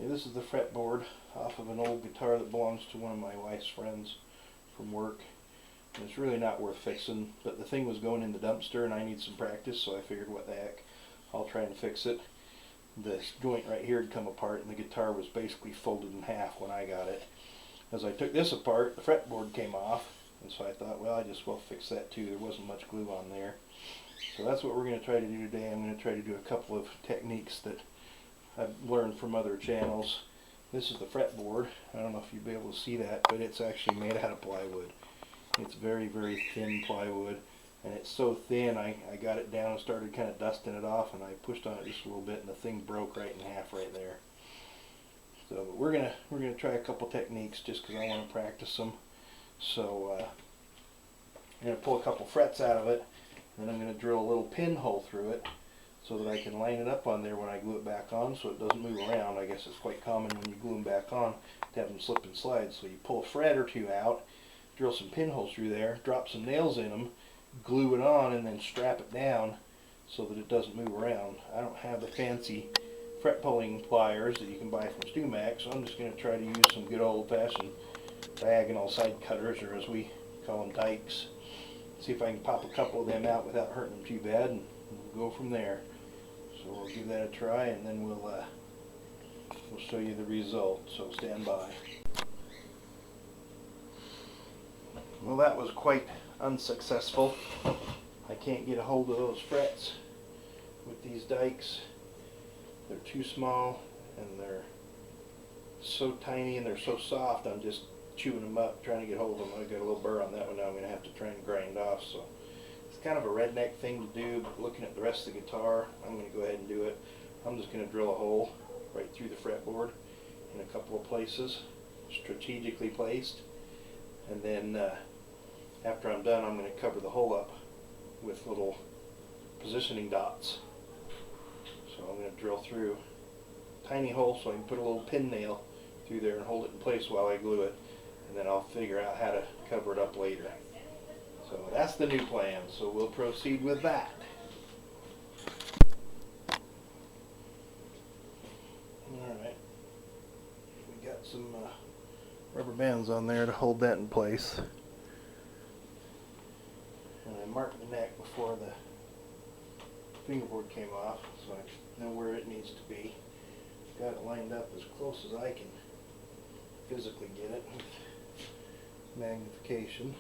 Okay, this is the fretboard off of an old guitar that belongs to one of my wife's friends from work. And it's really not worth fixing, but the thing was going in the dumpster and I need some practice, so I figured what the heck, I'll try and fix it. This joint right here had come apart and the guitar was basically folded in half when I got it. As I took this apart, the fretboard came off, and so I thought, well, I just will fix that too. There wasn't much glue on there. So that's what we're going to try to do today. I'm going to try to do a couple of techniques that I've learned from other channels. This is the fretboard. I don't know if you'll be able to see that, but it's actually made out of plywood. It's very, very thin plywood, and it's so thin I got it down and started kind of dusting it off, and I pushed on it just a little bit and the thing broke right in half right there. So but we're gonna try a couple techniques just because I want to practice them. So I'm going to pull a couple frets out of it, and then I'm going to drill a little pinhole through it so that I can line it up on there when I glue it back on so it doesn't move around. I guess it's quite common when you glue them back on to have them slip and slide. So you pull a fret or two out, drill some pinholes through there, drop some nails in them, glue it on, and then strap it down so that it doesn't move around. I don't have the fancy fret pulling pliers that you can buy from StuMac, so I'm just going to try to use some good old-fashioned diagonal side cutters, or as we call them, dikes. See if I can pop a couple of them out without hurting them too bad, and we'll go from there. So we'll give that a try, and then we'll show you the result. So stand by. Well, that was quite unsuccessful. I can't get a hold of those frets with these dikes. They're too small and they're so tiny and they're so soft, I'm just chewing them up trying to get hold of them. I got a little burr on that one now I'm going to have to try and grind off. So it's kind of a redneck thing to do, but looking at the rest of the guitar, I'm going to go ahead and do it. I'm just going to drill a hole right through the fretboard in a couple of places, strategically placed, and then after I'm done, I'm going to cover the hole up with little positioning dots. So I'm going to drill through a tiny hole so I can put a little pin nail through there and hold it in place while I glue it, and then I'll figure out how to cover it up later. So that's the new plan, so we'll proceed with that. Alright, we got some rubber bands on there to hold that in place. And I marked the neck before the fingerboard came off, so I know where it needs to be. Got it lined up as close as I can physically get it with magnification.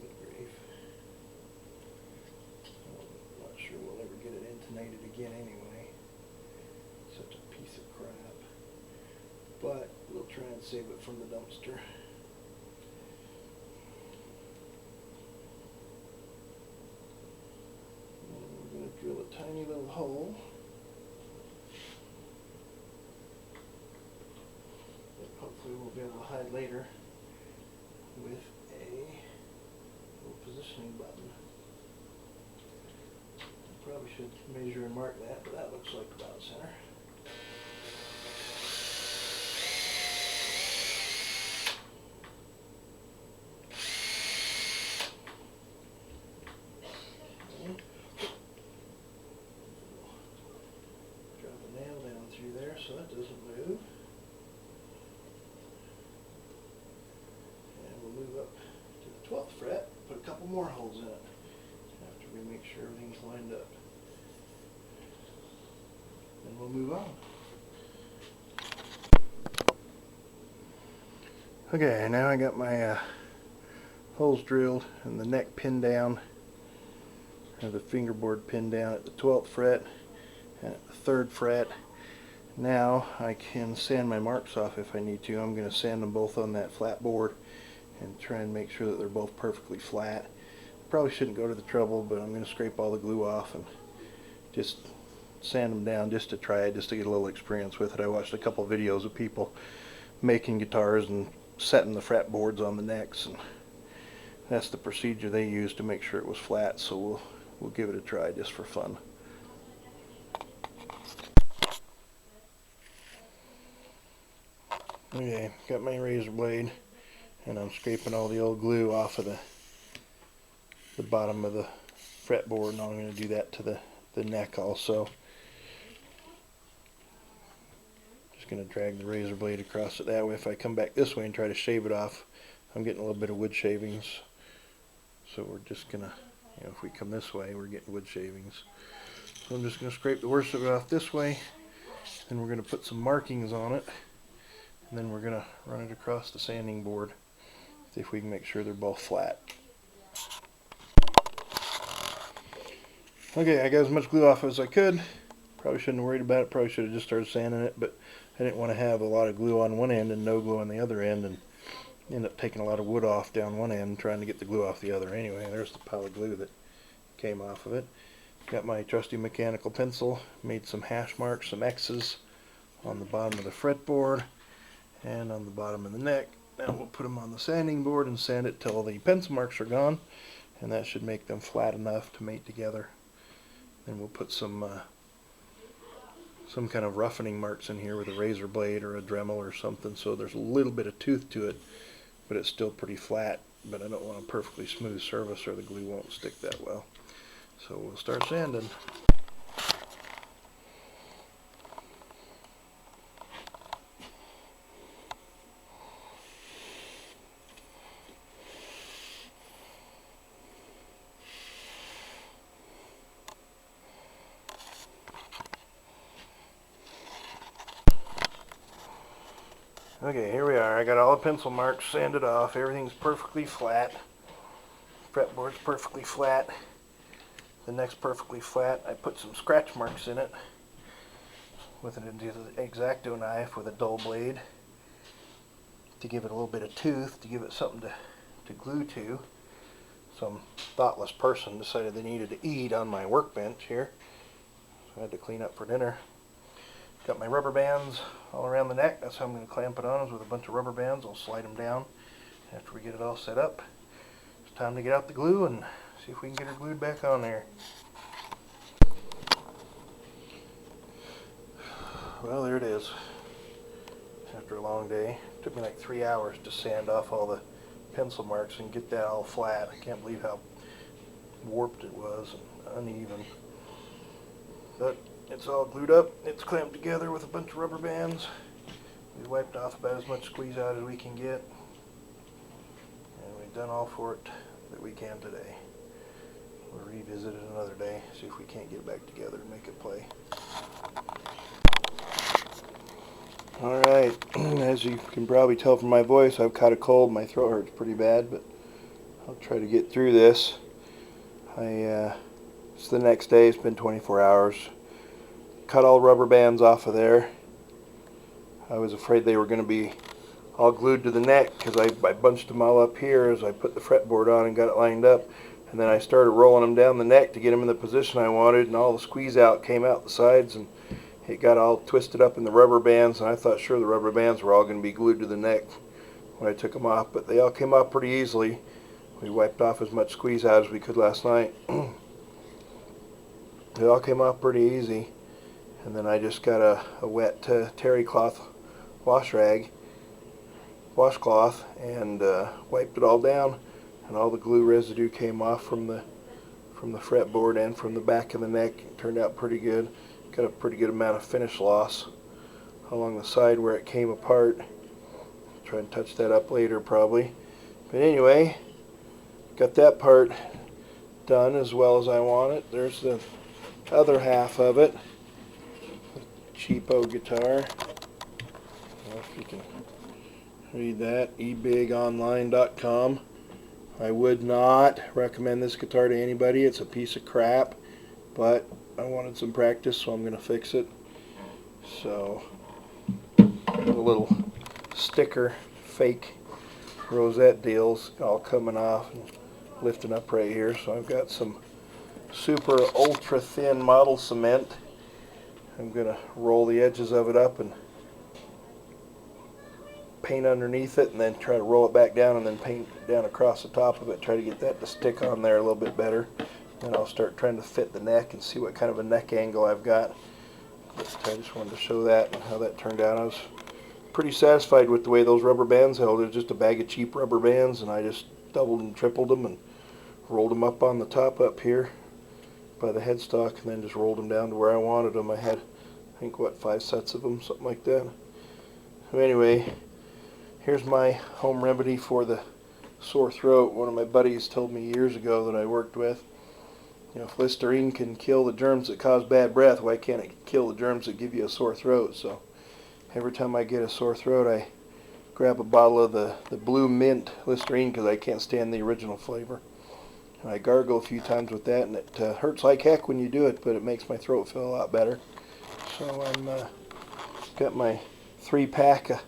Good grief. I'm not sure we'll ever get it intonated again anyway. Such a piece of crap. But we'll try and save it from the dumpster. And we're going to drill a tiny little hole that hopefully we'll be able to hide later with a little positioning button. I probably should measure and mark that, but that looks like about center. So that doesn't move. And we'll move up to the 12th fret, put a couple more holes in it after we make sure everything's lined up. Then we'll move on. Okay, now I got my holes drilled and the neck pinned down, and the fingerboard pinned down at the 12th fret and at the 3rd fret. Now I can sand my marks off if I need to. I'm going to sand them both on that flat board and try and make sure that they're both perfectly flat. Probably shouldn't go to the trouble, but I'm going to scrape all the glue off and just sand them down just to try it, just to get a little experience with it. I watched a couple of videos of people making guitars and setting the fretboards on the necks, and that's the procedure they used to make sure it was flat. So we'll give it a try just for fun. Okay, got my razor blade and I'm scraping all the old glue off of the bottom of the fretboard, and I'm going to do that to the neck also. Just going to drag the razor blade across it that way. If I come back this way and try to shave it off, I'm getting a little bit of wood shavings. So we're just going to, if we come this way, we're getting wood shavings. So I'm just going to scrape the worst of it off this way, and we're going to put some markings on it, and then we're going to run it across the sanding board. See if we can make sure they're both flat. Okay, I got as much glue off as I could. Probably shouldn't have worried about it. Probably should have just started sanding it, but I didn't want to have a lot of glue on one end and no glue on the other end, and end up taking a lot of wood off down one end trying to get the glue off the other. Anyway, there's the pile of glue that came off of it. Got my trusty mechanical pencil, made some hash marks, some X's on the bottom of the fretboard and on the bottom of the neck. Now we'll put them on the sanding board and sand it till the pencil marks are gone, and that should make them flat enough to mate together. Then we'll put some kind of roughening marks in here with a razor blade or a Dremel or something, so there's a little bit of tooth to it, but it's still pretty flat. But I don't want a perfectly smooth surface or the glue won't stick that well. So we'll start sanding. Okay, here we are. I got all the pencil marks sanded off. Everything's perfectly flat. Fretboard's perfectly flat. The neck's perfectly flat. I put some scratch marks in it with an X-Acto knife with a dull blade to give it a little bit of tooth, to give it something to glue to. Some thoughtless person decided they needed to eat on my workbench here, so I had to clean up for dinner. Got my rubber bands all around the neck. That's how I'm going to clamp it on, is with a bunch of rubber bands. I'll slide them down after we get it all set up. It's time to get out the glue and see if we can get her glued back on there. Well, there it is. After a long day. It took me like 3 hours to sand off all the pencil marks and get that all flat. I can't believe how warped it was and uneven. But it's all glued up. It's clamped together with a bunch of rubber bands. We wiped off about as much squeeze out as we can get. And we've done all for it that we can today. We'll revisit it another day, see if we can't get it back together and make it play. Alright, as you can probably tell from my voice, I've caught a cold. My throat hurts pretty bad, but I'll try to get through this. It's the next day. It's been 24 hours. Cut all rubber bands off of there. I was afraid they were going to be all glued to the neck because I bunched them all up here as I put the fretboard on and got it lined up, and then I started rolling them down the neck to get them in the position I wanted, and all the squeeze out came out the sides and it got all twisted up in the rubber bands, and I thought sure the rubber bands were all going to be glued to the neck when I took them off, but they all came off pretty easily. We wiped off as much squeeze out as we could last night. They all came off pretty easy. And then I just got a wet terry cloth washcloth and wiped it all down, and all the glue residue came off from the fretboard and from the back of the neck. It turned out pretty good. Got a pretty good amount of finish loss along the side where it came apart. Try and touch that up later probably. But anyway, got that part done as well as I want it. There's the other half of it. Cheapo guitar. I don't know if you can read that. Ebigonline.com. I would not recommend this guitar to anybody. It's a piece of crap, but I wanted some practice, so I'm going to fix it. So, a little sticker, fake rosette deals all coming off and lifting up right here. So I've got some super ultra thin model cement. I'm going to roll the edges of it up and paint underneath it, and then try to roll it back down and then paint down across the top of it. Try to get that to stick on there a little bit better. Then I'll start trying to fit the neck and see what kind of a neck angle I've got. But I just wanted to show that and how that turned out. I was pretty satisfied with the way those rubber bands held. It was just a bag of cheap rubber bands, and I just doubled and tripled them and rolled them up on the top up here by the headstock, and then just rolled them down to where I wanted them. I had, I think, what, 5 sets of them, something like that. So anyway, here's my home remedy for the sore throat. One of my buddies told me years ago that I worked with, you know, if Listerine can kill the germs that cause bad breath, why can't it kill the germs that give you a sore throat? So every time I get a sore throat, I grab a bottle of the blue mint Listerine, because I can't stand the original flavor. And I gargle a few times with that, and it hurts like heck when you do it, but it makes my throat feel a lot better. So I'm got my 3-pack of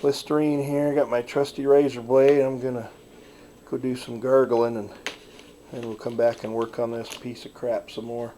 Listerine here, got my trusty razor blade. I'm going to go do some gargling, and then we'll come back and work on this piece of crap some more.